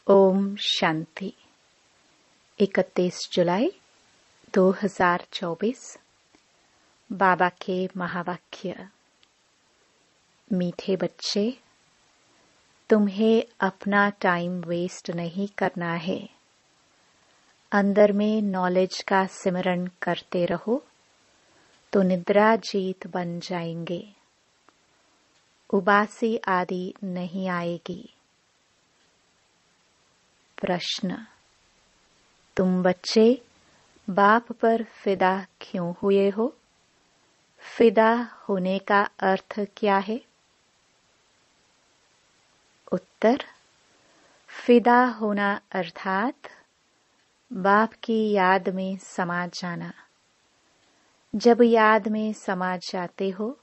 ओम शांति। 31 जुलाई 2024। बाबा के महावाक्य। मीठे बच्चे, तुम्हें अपना टाइम वेस्ट नहीं करना है। अंदर में नॉलेज का सिमरन करते रहो तो निद्रा जीत बन जाएंगे। उबासी आदि नहीं आएगी। प्रश्न, तुम बच्चे बाप पर फिदा क्यों हुए हो? फिदा होने का अर्थ क्या है? उत्तर, फिदा होना अर्थात बाप की याद में समा जाना। जब याद में समा जाते हो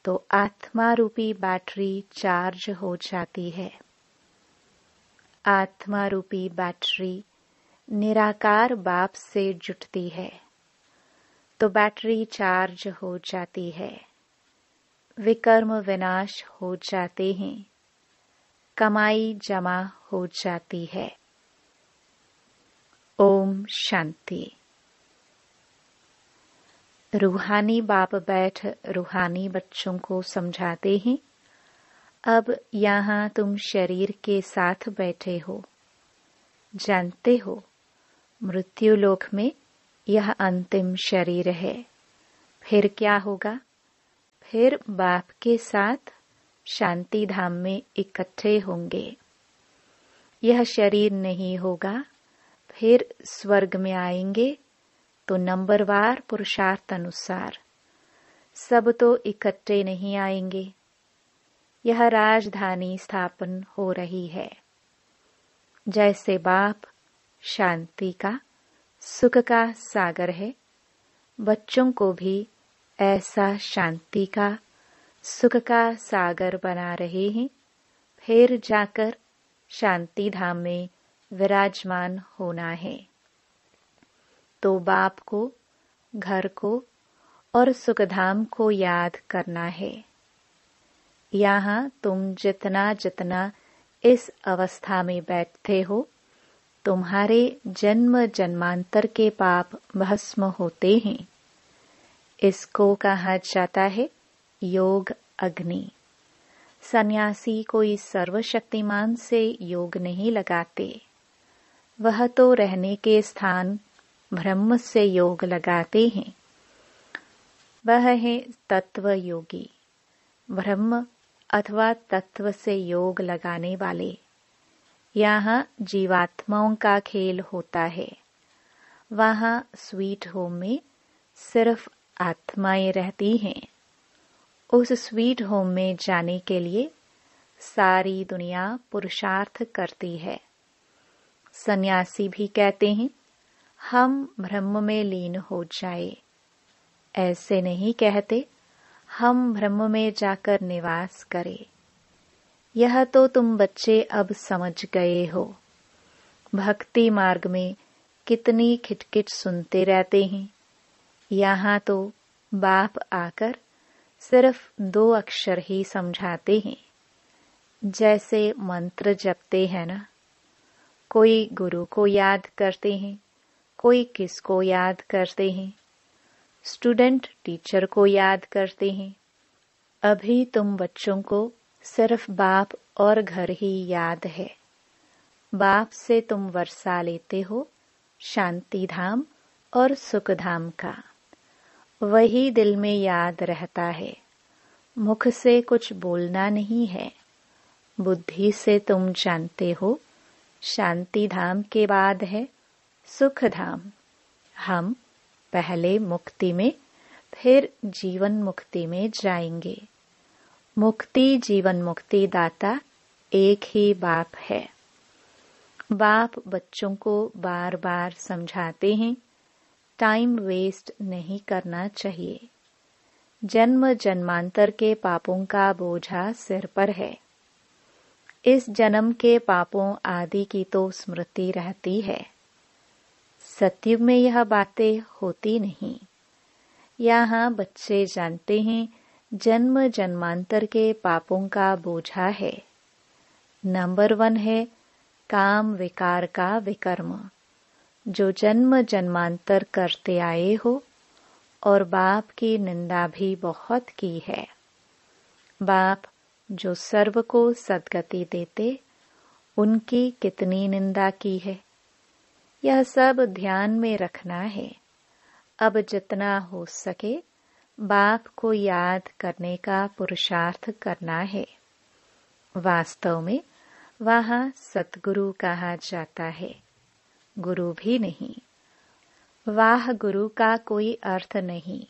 तो आत्मा रूपी बैटरी चार्ज हो जाती है। आत्मा रूपी बैटरी निराकार बाप से जुटती है तो बैटरी चार्ज हो जाती है। विकर्म विनाश हो जाते हैं, कमाई जमा हो जाती है। ओम शांति। रूहानी बाप बैठ रूहानी बच्चों को समझाते हैं। अब यहाँ तुम शरीर के साथ बैठे हो। जानते हो, मृत्यु लोक में यह अंतिम शरीर है। फिर क्या होगा? फिर बाप के साथ शांति धाम में इकट्ठे होंगे। यह शरीर नहीं होगा। फिर स्वर्ग में आएंगे तो नंबरवार पुरुषार्थ अनुसार। सब तो इकट्ठे नहीं आएंगे। यह राजधानी स्थापन हो रही है। जैसे बाप शांति का, सुख का सागर है, बच्चों को भी ऐसा शांति का, सुख का सागर बना रहे हैं। फिर जाकर शांति धाम में विराजमान होना है। तो बाप को, घर को और सुखधाम को याद करना है। यहाँ तुम जितना जितना इस अवस्था में बैठते हो, तुम्हारे जन्म जन्मांतर के पाप भस्म होते हैं। इसको कहा जाता है योग अग्नि। सन्यासी कोई सर्वशक्तिमान से योग नहीं लगाते। वह तो रहने के स्थान ब्रह्म से योग लगाते हैं। वह है तत्व योगी, ब्रह्म अथवा तत्व से योग लगाने वाले। यहाँ जीवात्माओं का खेल होता है। वहाँ स्वीट होम में सिर्फ आत्माएं रहती हैं। उस स्वीट होम में जाने के लिए सारी दुनिया पुरुषार्थ करती है। सन्यासी भी कहते हैं हम ब्रह्म में लीन हो जाए। ऐसे नहीं कहते हम ब्रह्म में जाकर निवास करें। यह तो तुम बच्चे अब समझ गए हो। भक्ति मार्ग में कितनी खिटखिट सुनते रहते हैं। यहाँ तो बाप आकर सिर्फ 2 अक्षर ही समझाते हैं। जैसे मंत्र जपते हैं ना, कोई गुरु को याद करते हैं, कोई किसको याद करते हैं, स्टूडेंट टीचर को याद करते हैं। अभी तुम बच्चों को सिर्फ बाप और घर ही याद है। बाप से तुम वर्षा लेते हो शांति धाम और सुख धाम का। वही दिल में याद रहता है। मुख से कुछ बोलना नहीं है। बुद्धि से तुम जानते हो शांति धाम के बाद है सुख धाम। हम पहले मुक्ति में, फिर जीवन मुक्ति में जाएंगे। मुक्ति जीवन मुक्ति दाता एक ही बाप है। बाप बच्चों को बार बार समझाते हैं टाइम वेस्ट नहीं करना चाहिए। जन्म जन्मांतर के पापों का बोझा सिर पर है। इस जन्म के पापों आदि की तो स्मृति रहती है। सतयुग में यह बातें होती नहीं। यहाँ बच्चे जानते हैं जन्म जन्मांतर के पापों का बोझा है। नंबर 1 है काम विकार का विकर्म जो जन्म जन्मांतर करते आए हो और बाप की निंदा भी बहुत की है। बाप जो सर्व को सद्गति देते, उनकी कितनी निंदा की है। यह सब ध्यान में रखना है। अब जितना हो सके बाप को याद करने का पुरुषार्थ करना है। वास्तव में वहाँ सतगुरु कहा जाता है, गुरु भी नहीं। वाह गुरु का कोई अर्थ नहीं,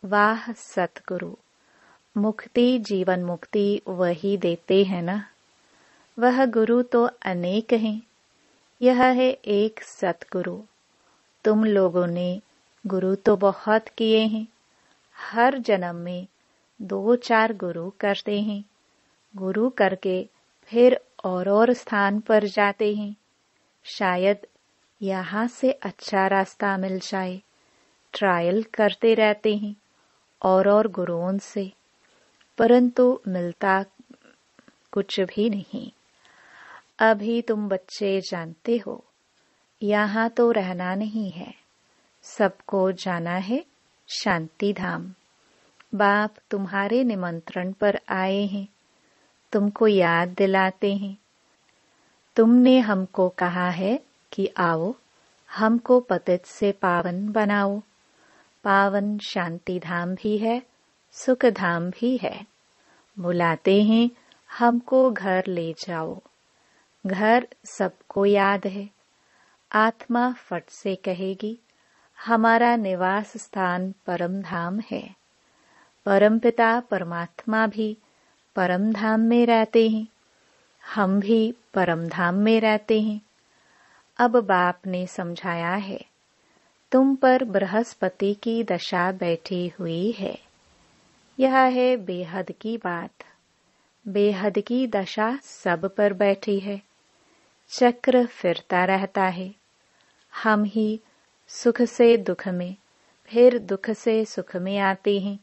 वाह सतगुरु। मुक्ति जीवन मुक्ति वही देते हैं ना। वह गुरु तो अनेक हैं, यह है एक सतगुरु। तुम लोगों ने गुरु तो बहुत किए हैं, हर जन्म में 2-4 गुरु करते हैं। गुरु करके फिर और स्थान पर जाते हैं। शायद यहाँ से अच्छा रास्ता मिल जाए। ट्रायल करते रहते हैं और गुरुओं से, परंतु मिलता कुछ भी नहीं। अभी तुम बच्चे जानते हो, यहाँ तो रहना नहीं है, सबको जाना है शांति धाम। बाप तुम्हारे निमंत्रण पर आए हैं, तुमको याद दिलाते हैं। तुमने हमको कहा है कि आओ, हमको पतित से पावन बनाओ। पावन शांति धाम भी है, सुख धाम भी है। बुलाते हैं हमको घर ले जाओ। घर सबको याद है। आत्मा फट से कहेगी, हमारा निवास स्थान परम धाम है। परमपिता परमात्मा भी परम धाम में रहते हैं, हम भी परम धाम में रहते हैं। अब बाप ने समझाया है, तुम पर बृहस्पति की दशा बैठी हुई है। यह है बेहद की बात। बेहद की दशा सब पर बैठी है। चक्र फिरता रहता है। हम ही सुख से दुख में, फिर दुख से सुख में आते हैं।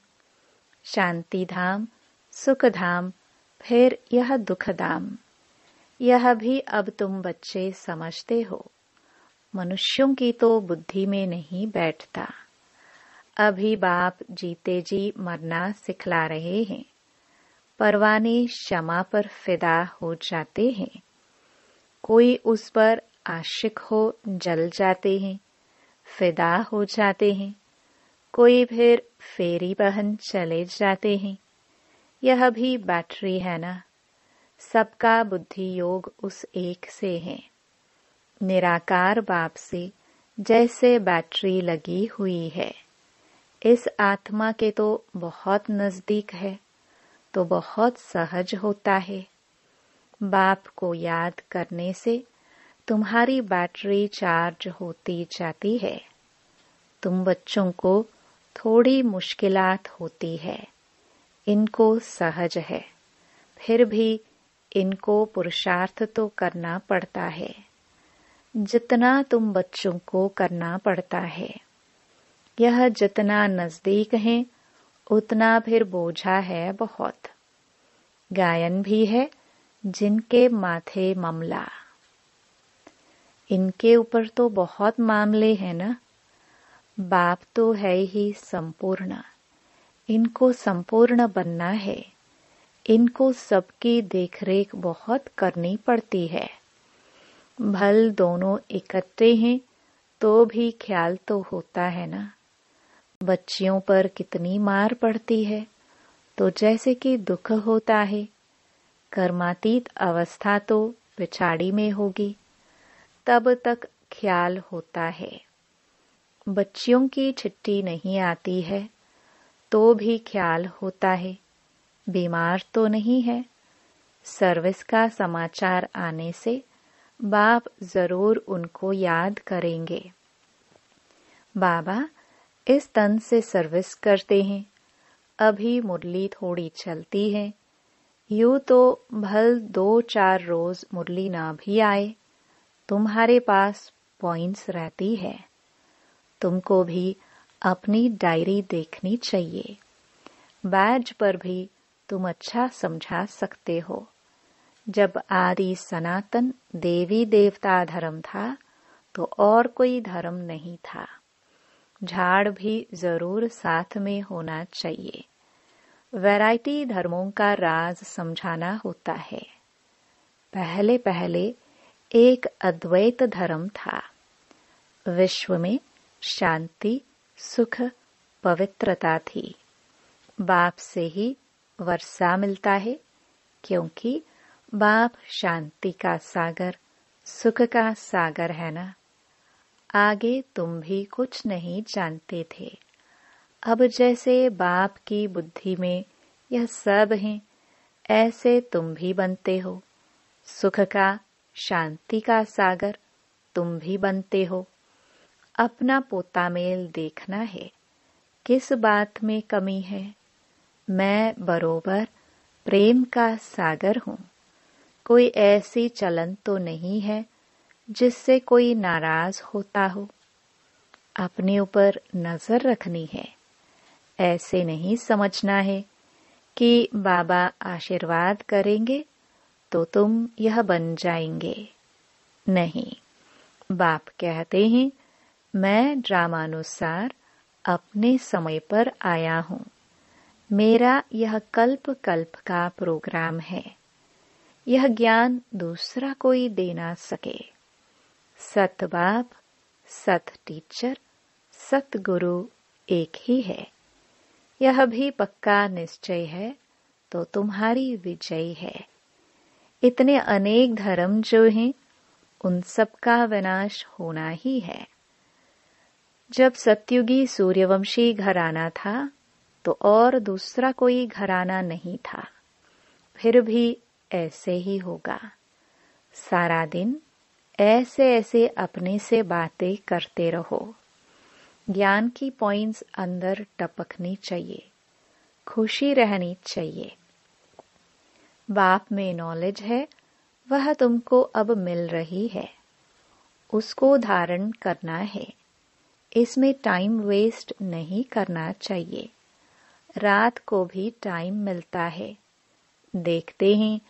शांति धाम, सुख धाम, फिर यह दुख धाम। यह भी अब तुम बच्चे समझते हो। मनुष्यों की तो बुद्धि में नहीं बैठता। अभी बाप जीते जी मरना सिखला रहे हैं। परवाने क्षमा पर फिदा हो जाते हैं। कोई उस पर आशिक हो जल जाते हैं, फिदा हो जाते हैं। कोई फिर फेरी बहन चले जाते हैं। यह भी बैटरी है ना। सबका बुद्धि योग उस एक से है। निराकार बाप से जैसे बैटरी लगी हुई है, इस आत्मा के तो बहुत नजदीक है, तो बहुत सहज होता है। बाप को याद करने से तुम्हारी बैटरी चार्ज होती जाती है। तुम बच्चों को थोड़ी मुश्किलात होती है, इनको सहज है, फिर भी इनको पुरुषार्थ तो करना पड़ता है। जितना तुम बच्चों को करना पड़ता है, यह जितना नजदीक है उतना फिर बोझा है बहुत। गायन भी है जिनके माथे मामला, इनके ऊपर तो बहुत मामले हैं ना। बाप तो है ही संपूर्ण, इनको संपूर्ण बनना है। इनको सबकी देखरेख बहुत करनी पड़ती है। भल दोनों इकट्ठे हैं तो भी ख्याल तो होता है ना। बच्चियों पर कितनी मार पड़ती है, तो जैसे कि दुख होता है। कर्मातीत अवस्था तो पिछाड़ी में होगी, तब तक ख्याल होता है। बच्चियों की चिट्ठी नहीं आती है तो भी ख्याल होता है, बीमार तो नहीं है। सर्विस का समाचार आने से बाप जरूर उनको याद करेंगे। बाबा इस तन से सर्विस करते हैं, अभी मुरली थोड़ी चलती है। यूं तो भल 2-4 रोज मुरली ना भी आए, तुम्हारे पास पॉइंट्स रहती है। तुमको भी अपनी डायरी देखनी चाहिए। बैज पर भी तुम अच्छा समझा सकते हो। जब आदि सनातन देवी देवता धर्म था तो और कोई धर्म नहीं था। झाड़ भी जरूर साथ में होना चाहिए। वैरायटी धर्मों का राज समझाना होता है। पहले पहले एक अद्वैत धर्म था। विश्व में शांति, सुख, पवित्रता थी। बाप से ही वर्षा मिलता है, क्योंकि बाप शांति का सागर, सुख का सागर है ना। आगे तुम भी कुछ नहीं जानते थे। अब जैसे बाप की बुद्धि में यह सब है, ऐसे तुम भी बनते हो। सुख का, शांति का सागर तुम भी बनते हो। अपना पोता मेल देखना है, किस बात में कमी है। मैं बरोबर प्रेम का सागर हूँ। कोई ऐसी चलन तो नहीं है जिससे कोई नाराज होता हो। अपने ऊपर नजर रखनी है। ऐसे नहीं समझना है कि बाबा आशीर्वाद करेंगे तो तुम यह बन जाएंगे। नहीं, बाप कहते हैं मैं ड्रामानुसार अपने समय पर आया हूँ। मेरा यह कल्प कल्प का प्रोग्राम है। यह ज्ञान दूसरा कोई दे ना सके। सत बाप, सत टीचर, सत गुरु एक ही है। यह भी पक्का निश्चय है तो तुम्हारी विजय है। इतने अनेक धर्म जो हैं, उन सब का विनाश होना ही है। जब सत्युगी सूर्यवंशी घराना था तो और दूसरा कोई घराना नहीं था। फिर भी ऐसे ही होगा। सारा दिन ऐसे ऐसे अपने से बातें करते रहो। ज्ञान की पॉइंट्स अंदर टपकनी चाहिए। खुशी रहनी चाहिए। बाप में नॉलेज है, वह तुमको अब मिल रही है। उसको धारण करना है। इसमें टाइम वेस्ट नहीं करना चाहिए। रात को भी टाइम मिलता है। देखते हैं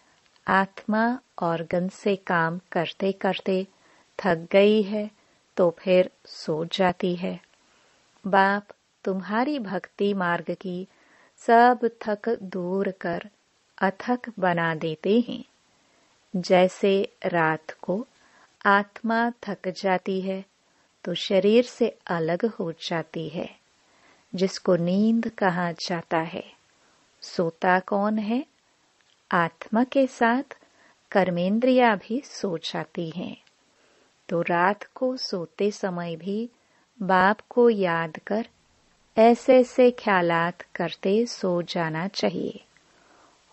आत्मा ऑर्गन से काम करते करते थक गई है तो फिर सो जाती है। बाप तुम्हारी भक्ति मार्ग की सब थक दूर कर अथक बना देते हैं। जैसे रात को आत्मा थक जाती है तो शरीर से अलग हो जाती है, जिसको नींद कहा जाता है। सोता कौन है? आत्मा के साथ कर्मेंद्रियां भी सो जाती हैं। तो रात को सोते समय भी बाप को याद कर ऐसे ऐसे ख्यालात करते सो जाना चाहिए।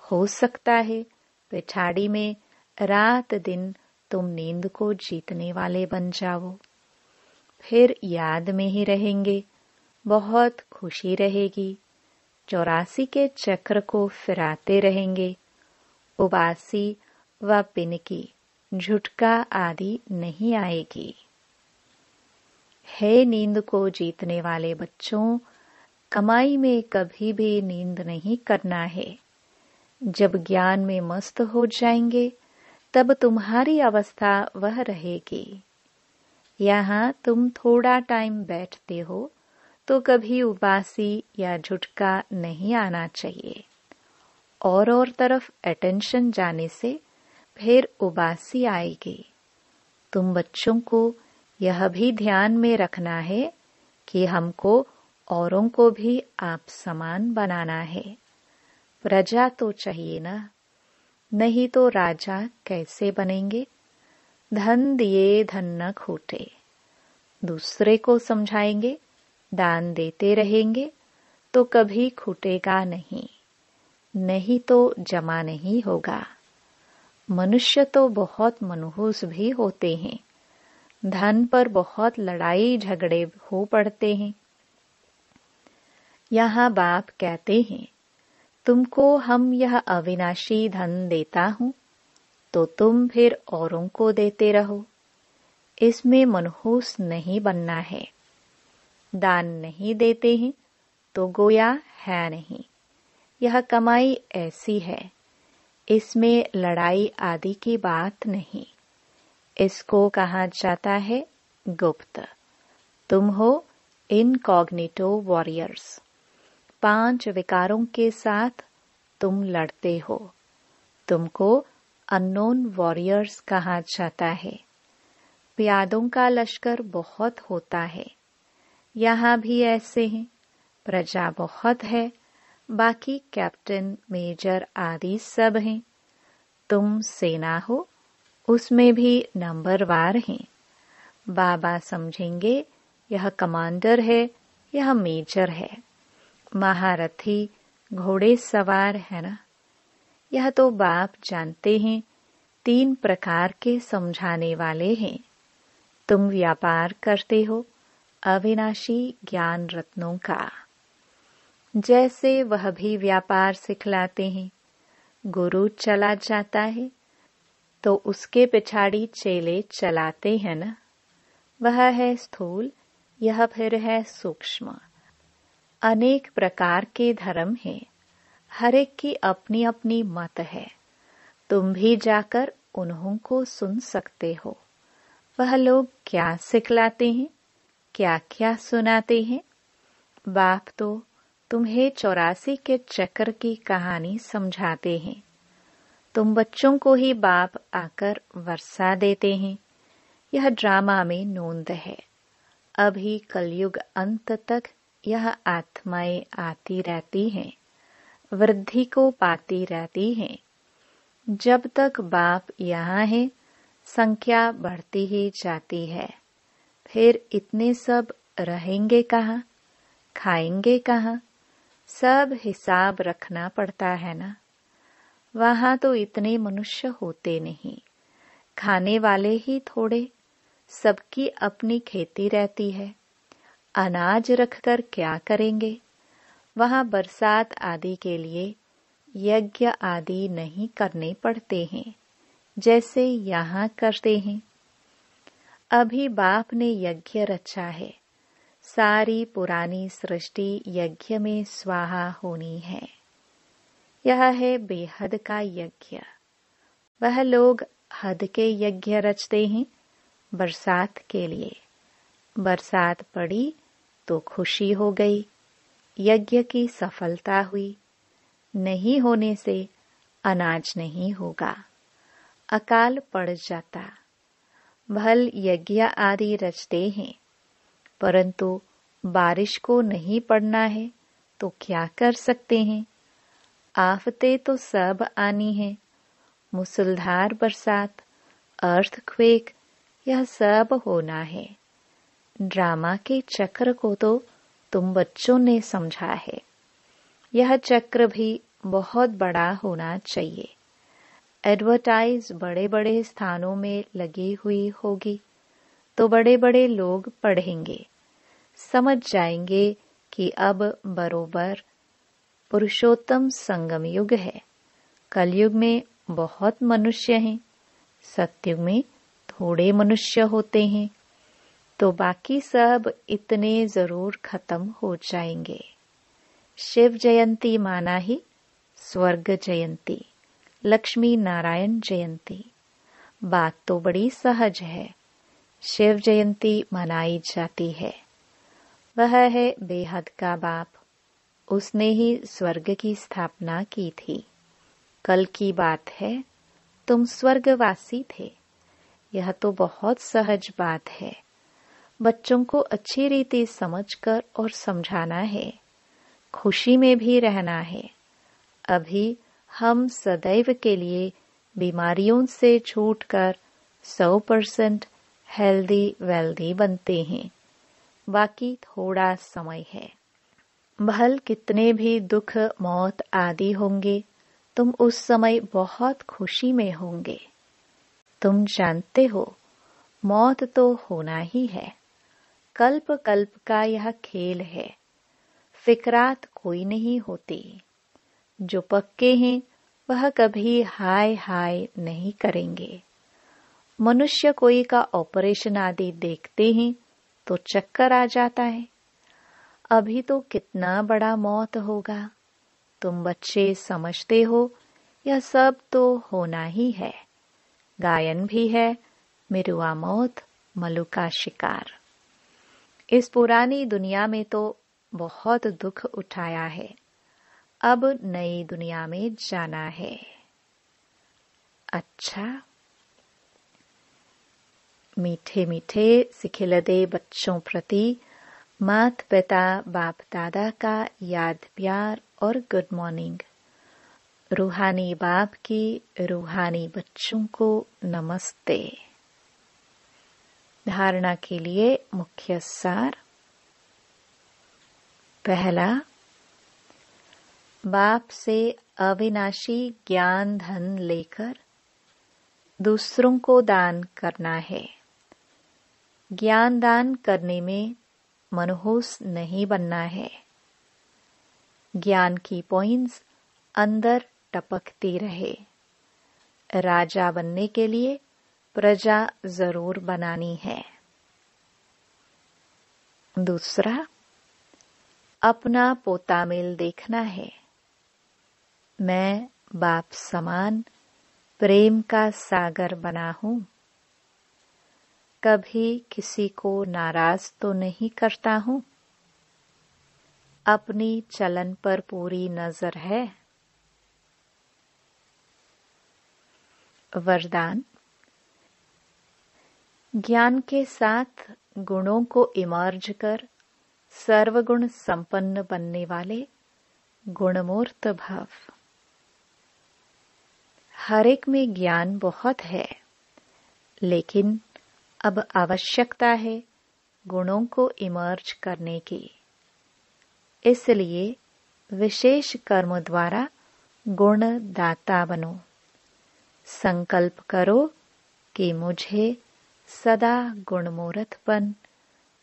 हो सकता है पिछाड़ी में रात दिन तुम नींद को जीतने वाले बन जाओ। फिर याद में ही रहेंगे, बहुत खुशी रहेगी। 84 के चक्र को फिराते रहेंगे। उबासी व पिनकी, झुटका आदि नहीं आएगी। है नींद को जीतने वाले बच्चों, कमाई में कभी भी नींद नहीं करना है। जब ज्ञान में मस्त हो जाएंगे तब तुम्हारी अवस्था वह रहेगी। यहाँ तुम थोड़ा टाइम बैठते हो तो कभी उबासी या झुटका नहीं आना चाहिए। और तरफ अटेंशन जाने से फिर उबासी आएगी। तुम बच्चों को यह भी ध्यान में रखना है कि हमको औरों को भी आप समान बनाना है। प्रजा तो चाहिए ना, नहीं तो राजा कैसे बनेंगे। धन दिए धन न खोटे। दूसरे को समझाएंगे, दान देते रहेंगे तो कभी खूटेगा नहीं। नहीं तो जमा नहीं होगा। मनुष्य तो बहुत मनहूस भी होते हैं। धन पर बहुत लड़ाई झगड़े हो पड़ते हैं। यहाँ बाप कहते हैं तुमको हम यह अविनाशी धन देता हूँ तो तुम फिर औरों को देते रहो। इसमें मनहूस नहीं बनना है। दान नहीं देते हैं तो गोया है नहीं। यह कमाई ऐसी है, इसमें लड़ाई आदि की बात नहीं। इसको कहा जाता है गुप्त। तुम हो इनकॉग्निटो वॉरियर्स। 5 विकारों के साथ तुम लड़ते हो। तुमको अननोन वॉरियर्स कहा जाता है। प्यादों का लश्कर बहुत होता है। यहाँ भी ऐसे हैं। प्रजा बहुत है। बाकी कैप्टन, मेजर आदि सब हैं। तुम सेना हो, उसमें भी नंबरवार हैं। बाबा समझेंगे यह कमांडर है, यह मेजर है। महारथी घोड़े सवार है ना। यह तो बाप जानते हैं। 3 प्रकार के समझाने वाले हैं। तुम व्यापार करते हो अविनाशी ज्ञान रत्नों का। जैसे वह भी व्यापार सिखलाते हैं। गुरु चला जाता है तो उसके पिछाड़ी चेले चलाते हैं ना। वह है स्थूल, यह फिर है सूक्ष्म। अनेक प्रकार के धर्म हैं। हर एक की अपनी अपनी मत है। तुम भी जाकर उन्हों को सुन सकते हो। वह लोग क्या सिखलाते हैं, क्या क्या सुनाते हैं। बाप तो तुम्हें 84 के चक्र की कहानी समझाते हैं। तुम बच्चों को ही बाप आकर वर्षा देते हैं। यह ड्रामा में नोंद है। अभी कलयुग अंत तक यह आत्माएं आती रहती हैं, वृद्धि को पाती रहती हैं। जब तक बाप यहाँ है, संख्या बढ़ती ही जाती है। फिर इतने सब रहेंगे कहाँ, खाएंगे कहाँ? सब हिसाब रखना पड़ता है ना। वहाँ तो इतने मनुष्य होते नहीं। खाने वाले ही थोड़े। सबकी अपनी खेती रहती है। अनाज रखकर क्या करेंगे? वहाँ बरसात आदि के लिए यज्ञ आदि नहीं करने पड़ते हैं, जैसे यहाँ करते हैं। अभी बाप ने यज्ञ रचा है। सारी पुरानी सृष्टि यज्ञ में स्वाहा होनी है। यह है बेहद का यज्ञ। वह लोग हद के यज्ञ रचते हैं बरसात के लिए। बरसात पड़ी तो खुशी हो गई, यज्ञ की सफलता हुई। नहीं होने से अनाज नहीं होगा, अकाल पड़ जाता। भल यज्ञ आदि रचते हैं, परंतु बारिश को नहीं पड़ना है तो क्या कर सकते हैं? आफतें तो सब आनी है। मुसलधार बरसात, अर्थक्वेक, यह सब होना है। ड्रामा के चक्र को तो तुम बच्चों ने समझा है। यह चक्र भी बहुत बड़ा होना चाहिए। एडवर्टाइज बड़े बड़े स्थानों में लगी हुई होगी तो बड़े बड़े लोग पढ़ेंगे, समझ जाएंगे कि अब बरोबर पुरुषोत्तम संगम युग है। कलयुग में बहुत मनुष्य हैं, सतयुग में थोड़े मनुष्य होते हैं, तो बाकी सब इतने जरूर खत्म हो जाएंगे। शिव जयंती माना ही स्वर्ग जयंती, लक्ष्मी नारायण जयंती। बात तो बड़ी सहज है। शिव जयंती मनाई जाती है। वह है बेहद का बाप। उसने ही स्वर्ग की स्थापना की थी। कल की बात है, तुम स्वर्गवासी थे। यह तो बहुत सहज बात है। बच्चों को अच्छी रीति समझकर और समझाना है। खुशी में भी रहना है। अभी हम सदैव के लिए बीमारियों से छूटकर 100% हेल्दी वेल्दी बनते हैं। बाकी थोड़ा समय है। भल कितने भी दुख मौत आदि होंगे, तुम उस समय बहुत खुशी में होंगे। तुम जानते हो मौत तो होना ही है। कल्प कल्प का यह खेल है। फिक्रात कोई नहीं होती। जो पक्के हैं वह कभी हाय हाय नहीं करेंगे। मनुष्य कोई का ऑपरेशन आदि देखते हैं तो चक्कर आ जाता है। अभी तो कितना बड़ा मौत होगा। तुम बच्चे समझते हो यह सब तो होना ही है। गायन भी है, मिरुआ मौत, मलु का शिकार। इस पुरानी दुनिया में तो बहुत दुख उठाया है, अब नई दुनिया में जाना है। अच्छा, मीठे मीठे सिखिलदे बच्चों प्रति माता पिता बाप दादा का याद प्यार और गुड मॉर्निंग। रूहानी बाप की रूहानी बच्चों को नमस्ते। धारणा के लिए मुख्य सार। पहला, बाप से अविनाशी ज्ञान धन लेकर दूसरों को दान करना है। ज्ञान दान करने में मनहूस नहीं बनना है। ज्ञान की पॉइंट्स अंदर टपकती रहे। राजा बनने के लिए प्रजा जरूर बनानी है। दूसरा, अपना पोतामेल देखना है। मैं बाप समान प्रेम का सागर बना हूं। कभी किसी को नाराज तो नहीं करता हूं। अपनी चलन पर पूरी नजर है। वरदान, ज्ञान के साथ गुणों को इमर्ज कर सर्वगुण संपन्न बनने वाले गुणमूर्त भव। हर एक में ज्ञान बहुत है, लेकिन अब आवश्यकता है गुणों को इमर्ज करने की। इसलिए विशेष कर्म द्वारा गुण दाता बनो। संकल्प करो कि मुझे सदा गुणमूर्तपन,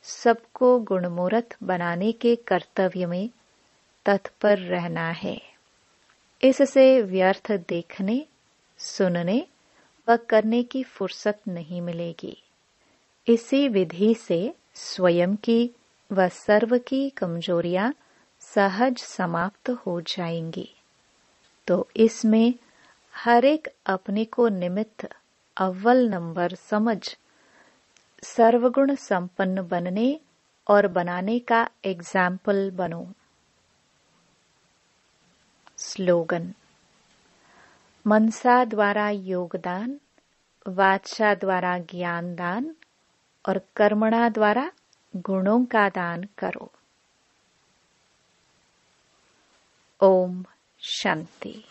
सबको गुणमूर्त बनाने के कर्तव्य में तत्पर रहना है। इससे व्यर्थ देखने, सुनने व करने की फुर्सत नहीं मिलेगी। इसी विधि से स्वयं की व सर्व की कमजोरियां सहज समाप्त हो जाएंगी। तो इसमें हर एक अपने को निमित्त अव्वल नंबर समझ सर्वगुण संपन्न बनने और बनाने का एग्जाम्पल बनो। स्लोगन, मनसा द्वारा योगदान, वाचा द्वारा ज्ञान दान और कर्मणा द्वारा गुणों का दान करो। ओम शांति।